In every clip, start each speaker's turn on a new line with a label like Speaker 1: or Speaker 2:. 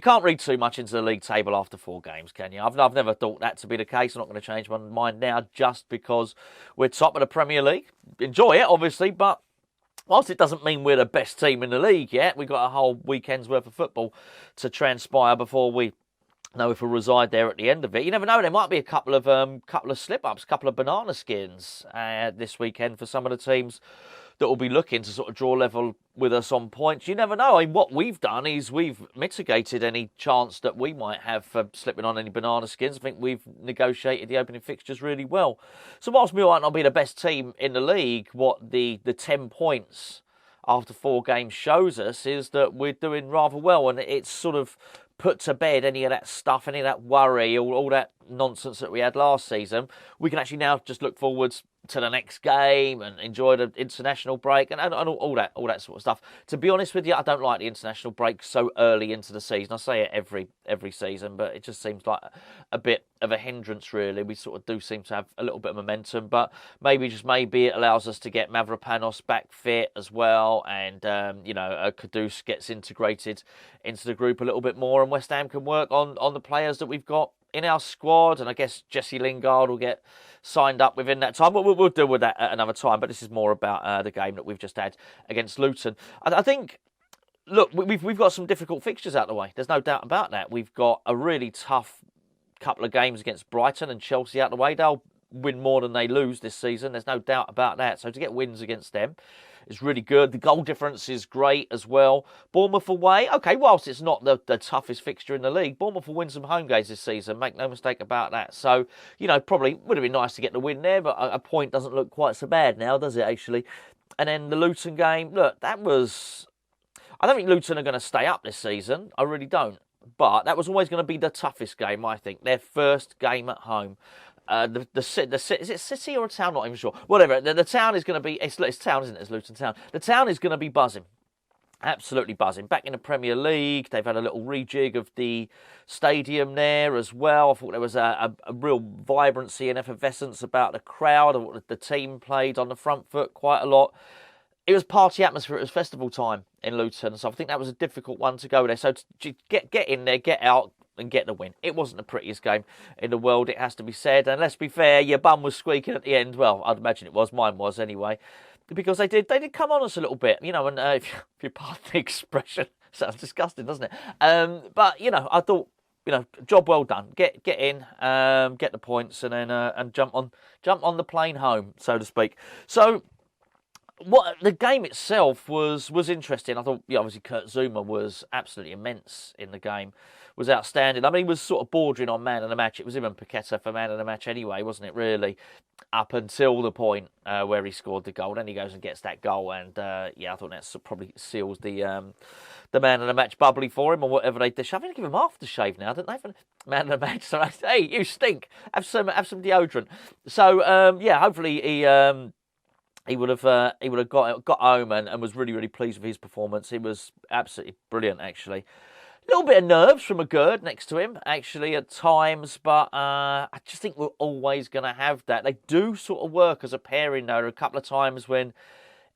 Speaker 1: can't read too much into the league table after 4 games, can you? I've never thought that to be the case. I'm not going to change my mind now just because we're top of the Premier League. Enjoy it, obviously, but whilst it doesn't mean we're the best team in the league yet, we've got a whole weekend's worth of football to transpire before we know if we'll reside there at the end of it. You never know, there might be a couple of slip-ups, a couple of banana skins this weekend for some of the teams that will be looking to sort of draw level with us on points. You never know. I mean, what we've done is we've mitigated any chance that we might have for slipping on any banana skins. I think we've negotiated the opening fixtures really well. So whilst we might not be the best team in the league, what the 10 points after 4 games shows us is that we're doing rather well, and it's sort of put to bed any of that stuff, any of that worry, all that nonsense that we had last season. We can actually now just look forwards to the next game and enjoy the international break and all that sort of stuff. To be honest with you, I don't like the international break so early into the season. I say it every season, but it just seems like a bit of a hindrance, really. We sort of do seem to have a little bit of momentum, but maybe it allows us to get Mavropanos back fit as well, and Kudus gets integrated into the group a little bit more, and West Ham can work on the players that we've got in our squad, and I guess Jesse Lingard will get signed up within that time. We'll deal with that at another time, but this is more about the game that we've just had against Luton. I think, look, we've got some difficult fixtures out of the way. There's no doubt about that. We've got a really tough couple of games against Brighton and Chelsea out of the way. They'll win more than they lose this season. There's no doubt about that. So to get wins against them is really good. The goal difference is great as well. Bournemouth away. Okay, whilst it's not the toughest fixture in the league, Bournemouth will win some home games this season. Make no mistake about that. So, probably would have been nice to get the win there, but a point doesn't look quite so bad now, does it, actually? And then the Luton game. Look, I don't think Luton are going to stay up this season. I really don't. But that was always going to be the toughest game, I think. Their first game at home. Is it City or a Town? Not even sure. Whatever. The Town is going to be... It's Town, isn't it? It's Luton Town. The Town is going to be buzzing. Absolutely buzzing. Back in the Premier League. They've had a little rejig of the stadium there as well. I thought there was a real vibrancy and effervescence about the crowd. The team played on the front foot quite a lot. It was party atmosphere. It was festival time in Luton. So I think that was a difficult one to go there. So to get in there, get out, and get the win. It wasn't the prettiest game in the world, it has to be said. And let's be fair, your bum was squeaking at the end. Well, I'd imagine it was. Mine was anyway. Because they did come on us a little bit, and if you pardon the expression, sounds disgusting, doesn't it? But, I thought, job well done. Get in, get the points, and then and jump on the plane home, so to speak. So, the game itself was interesting. I thought, obviously, Kurt Zouma was absolutely immense in the game. Was outstanding. I mean, he was sort of bordering on man of the match. It was him and Paqueta for man of the match anyway, wasn't it, really? Up until the point where he scored the goal. Then he goes and gets that goal. And, I thought that probably seals the man of the match bubbly for him or whatever they dish. I think they give him aftershave now, don't they? For man of the match. So, hey, you stink. Have some deodorant. So, hopefully he would have got home and was really, really pleased with his performance. He was absolutely brilliant, actually. A little bit of nerves from a Jarrod next to him, actually, at times, but I just think we're always going to have that. They do sort of work as a pairing, though. There are a couple of times when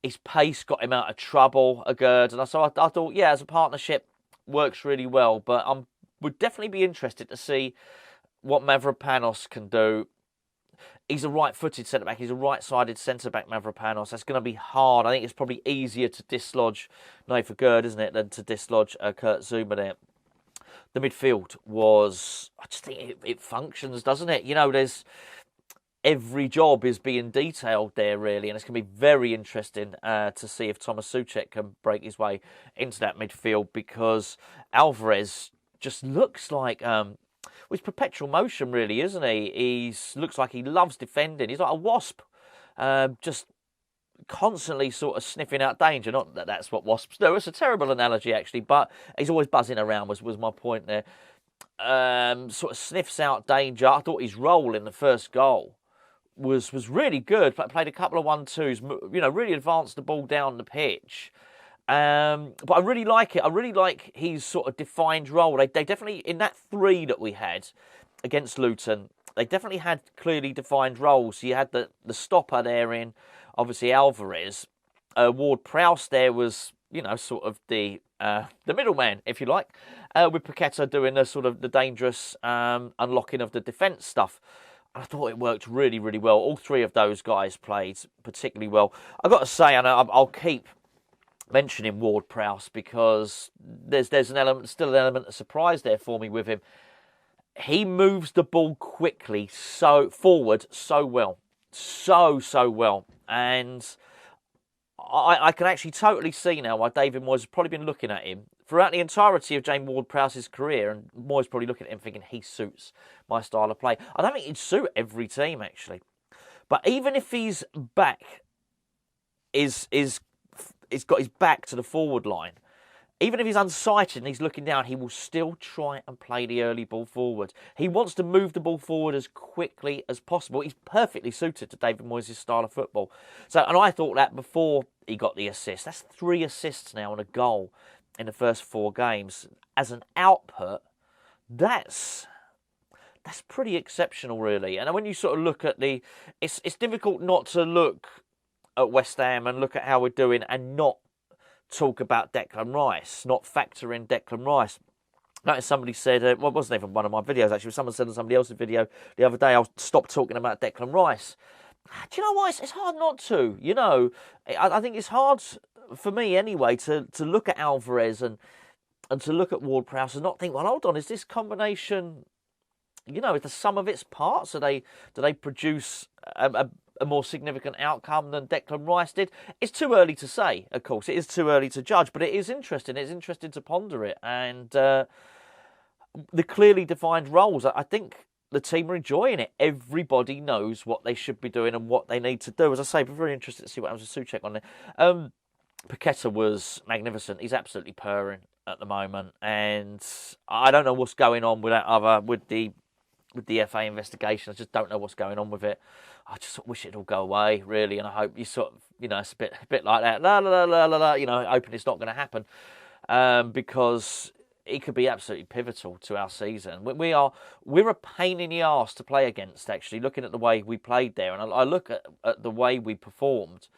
Speaker 1: his pace got him out of trouble, a Jarrod, and so I thought, as a partnership, works really well, but I would definitely be interested to see what Mavropanos can do. He's a right-footed centre-back. He's a right-sided centre-back, Mavropanos. That's going to be hard. I think it's probably easier to dislodge, for Jarrod, isn't it, than to dislodge Kurt Zouma there. The midfield was... I just think it functions, doesn't it? There's... Every job is being detailed there, really, and it's going to be very interesting to see if Thomas Souček can break his way into that midfield, because Alvarez just looks like... Well, he's perpetual motion, really, isn't he? He looks like he loves defending. He's like a wasp, just constantly sort of sniffing out danger. Not that that's what wasps do. It's a terrible analogy, actually, but he's always buzzing around was my point there. Sort of sniffs out danger. I thought his role in the first goal was really good. Played a couple of 1-2s, really advanced the ball down the pitch. But I really like it. I really like his sort of defined role. They definitely, in that 3 that we had against Luton, they definitely had clearly defined roles. So you had the stopper there in, obviously, Alvarez. WardProwse there was, sort of the the middleman, if you like, with Paqueta doing the sort of the dangerous unlocking of the defence stuff. And I thought it worked really, really well. All three of those guys played particularly well. I've got to say, and I'll keep mentioning WardProwse because there's still an element of surprise there for me with him. He moves the ball quickly, forward so well, so well, and I can actually totally see now why David Moyes has probably been looking at him throughout the entirety of James Ward-Prowse's career, and Moyes probably looking at him thinking he suits my style of play. I don't think he'd suit every team actually, but even if he's back, is got his back to the forward line, even if he's unsighted and he's looking down, he will still try and play the early ball forward. He wants to move the ball forward as quickly as possible. He's perfectly suited to David Moyes' style of football. And I thought that before he got the assist. That's 3 assists now and a goal in the first 4 games. As an output, that's pretty exceptional, really. And when you sort of look at it's difficult not to look at West Ham and look at how we're doing and not talk about Declan Rice, not factor in Declan Rice. Notice somebody said, it wasn't even one of my videos actually, someone said on somebody else's video the other day, I'll stop talking about Declan Rice. Do you know why? It's hard not to, you know. I think it's hard for me anyway to look at Alvarez and to look at Ward-Prowse and not think, well, hold on, is this combination, you know, is the sum of its parts? Do they produce a more significant outcome than Declan Rice did? It's too early to say, of course. It is too early to judge, but it is interesting. It's interesting to ponder it. And the clearly defined roles, I think the team are enjoying it. Everybody knows what they should be doing and what they need to do. As I say, we're very interested to see what happens with Souček on there. Paqueta was magnificent. He's absolutely purring at the moment. And I don't know what's going on with the FA investigation. I just don't know what's going on with it. I just wish it'd all go away, really, and I hope you sort of, you know, it's a bit like that, you know, hoping it's not going to happen, because it could be absolutely pivotal to our season. We're a pain in the arse to play against, actually, looking at the way we played there, and I look at the way we performed,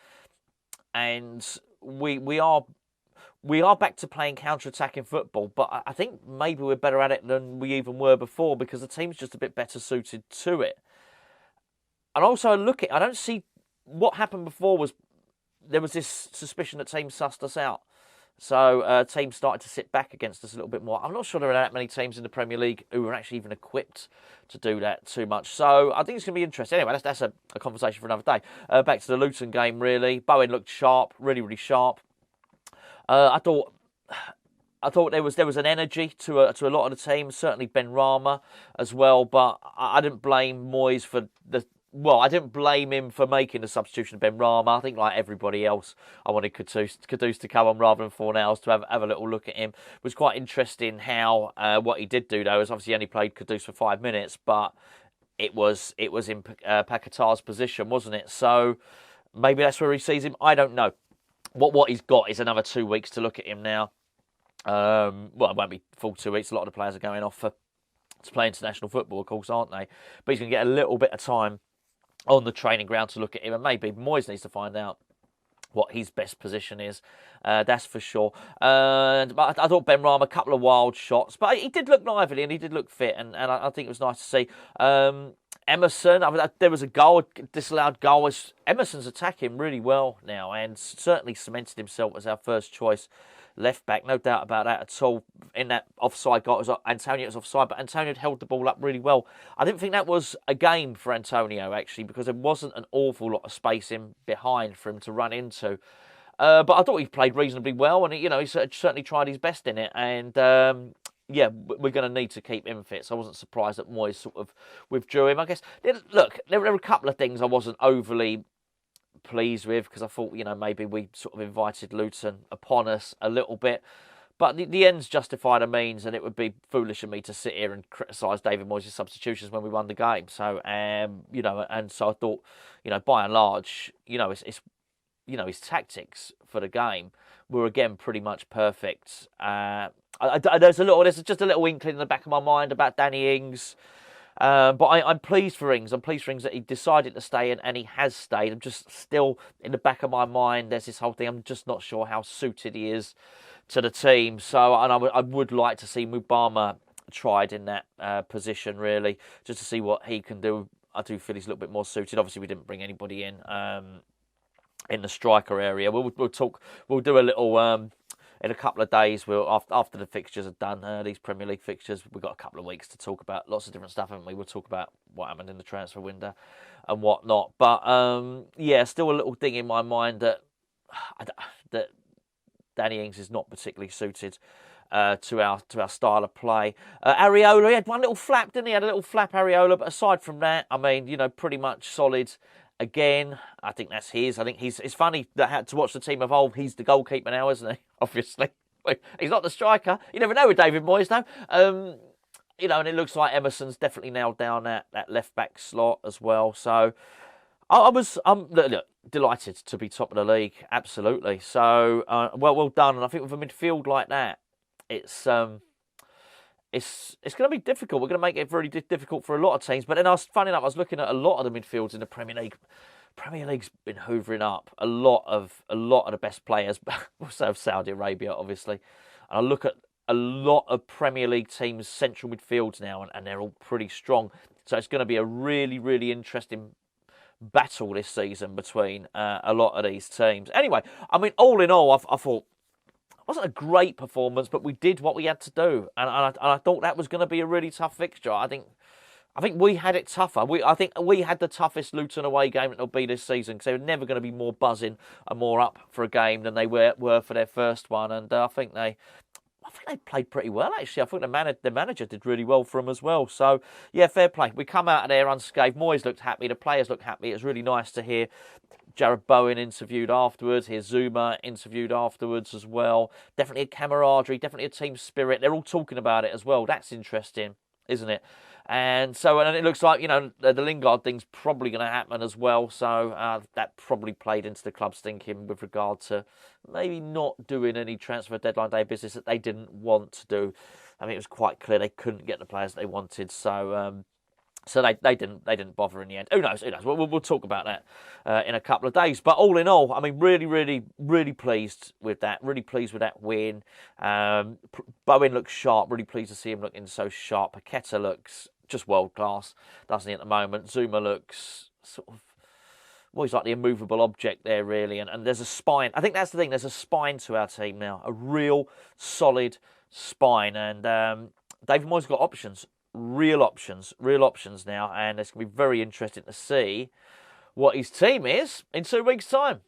Speaker 1: and we are back to playing counter-attacking football, but I think maybe we're better at it than we even were before because the team's just a bit better suited to it. And also I don't see what happened before there was this suspicion that teams sussed us out. So teams started to sit back against us a little bit more. I'm not sure there are that many teams in the Premier League who are actually even equipped to do that too much. So I think it's going to be interesting. Anyway, that's a conversation for another day. Back to the Luton game, really. Bowen looked sharp, really, really sharp. I thought there was an energy to a lot of the team. Certainly Ben Rama as well, but I didn't blame Moyes I didn't blame him for making the substitution of Ben Rama. I think like everybody else, I wanted Kudus to come on rather than Fornals to have a little look at him. It was quite interesting how what he did do though is obviously he only played Kudus for 5 minutes, but it was in Paqueta's position, wasn't it? So maybe that's where he sees him. I don't know. What he's got is another 2 weeks to look at him now. Well, it won't be full 2 weeks. A lot of the players are going off to play international football, of course, aren't they? But he's going to get a little bit of time on the training ground to look at him, and maybe Moyes needs to find out what his best position is. That's for sure. But I thought Ben Rama, a couple of wild shots, but he did look lively and he did look fit, and I think it was nice to see. Emerson, there was a disallowed goal. Emerson's attacking really well now and certainly cemented himself as our first choice left back. No doubt about that at all. In that offside goal, Antonio was offside, but Antonio had held the ball up really well. I didn't think that was a game for Antonio, actually, because there wasn't an awful lot of space in behind for him to run into. But I thought he played reasonably well, and he certainly tried his best in it. And yeah, we're going to need to keep him fit. So I wasn't surprised that Moyes sort of withdrew him. I guess, look, there were a couple of things I wasn't overly pleased with because I thought, maybe we sort of invited Luton upon us a little bit. But the ends justify the means, and it would be foolish of me to sit here and criticise David Moyes' substitutions when we won the game. So, and so I thought, by and large, his tactics for the game were again pretty much perfect. There's just a little inkling in the back of my mind about Danny Ings. But I'm pleased for Ings. I'm pleased for Ings that he decided to stay and he has stayed. I'm just still, in the back of my mind, there's this whole thing. I'm just not sure how suited he is to the team. So, and I would like to see Mubama tried in that position, really, just to see what he can do. I do feel he's a little bit more suited. Obviously, we didn't bring anybody in the striker area. We'll talk. We'll do a little in a couple of days. We'll after the fixtures are done. These Premier League fixtures. We've got a couple of weeks to talk about lots of different stuff, haven't we? We'll talk about what happened in the transfer window and whatnot. But yeah, still a little thing in my mind that Danny Ings is not particularly suited to our style of play. Areola, he had one little flap, didn't he? Had a little flap, Areola, but aside from that, I mean, pretty much solid. Again, I think that's his. I think it's funny that had to watch the team evolve. He's the goalkeeper now, isn't he? Obviously, he's not the striker. You never know with David Moyes, though. And it looks like Emerson's definitely nailed down that left back slot as well. So I'm delighted to be top of the league. Absolutely. So well done. And I think with a midfield like that, it's going to be difficult. We're going to make it very difficult for a lot of teams. But then funny enough, I was looking at a lot of the midfields in the Premier League. Premier League's been hoovering up a lot of the best players. Also Saudi Arabia, obviously. And I look at a lot of Premier League teams' central midfields now, and they're all pretty strong. So it's going to be a really, really interesting battle this season between a lot of these teams. Anyway, I mean, all in all, I thought it wasn't a great performance, but we did what we had to do, and I thought that was going to be a really tough fixture. I think we had it tougher. I think we had the toughest Luton away game it'll be this season, because they were never going to be more buzzing and more up for a game than they were for their first one, and I think they played pretty well, actually. I think the manager did really well for them as well. So, yeah, fair play. We come out of there unscathed. Moyes looked happy. The players looked happy. It was really nice to hear Jarrod Bowen interviewed afterwards. Hear Zouma interviewed afterwards as well. Definitely a camaraderie. Definitely a team spirit. They're all talking about it as well. That's interesting, isn't it? And so, and it looks like, the Lingard thing's probably going to happen as well. So that probably played into the club's thinking with regard to maybe not doing any transfer deadline day business that they didn't want to do. I mean, it was quite clear they couldn't get the players they wanted. So they didn't bother in the end. Who knows? We'll talk about that in a couple of days. But all in all, I mean, really, really, really pleased with that. Really pleased with that win. Bowen looks sharp. Really pleased to see him looking so sharp. Paqueta looks just world class, doesn't he, at the moment? Zouma looks sort of, well, he's like the immovable object there, really. And there's a spine. I think that's the thing. There's a spine to our team now. A real solid spine. And David Moyes got options. Real options now. And it's going to be very interesting to see what his team is in 2 weeks' time.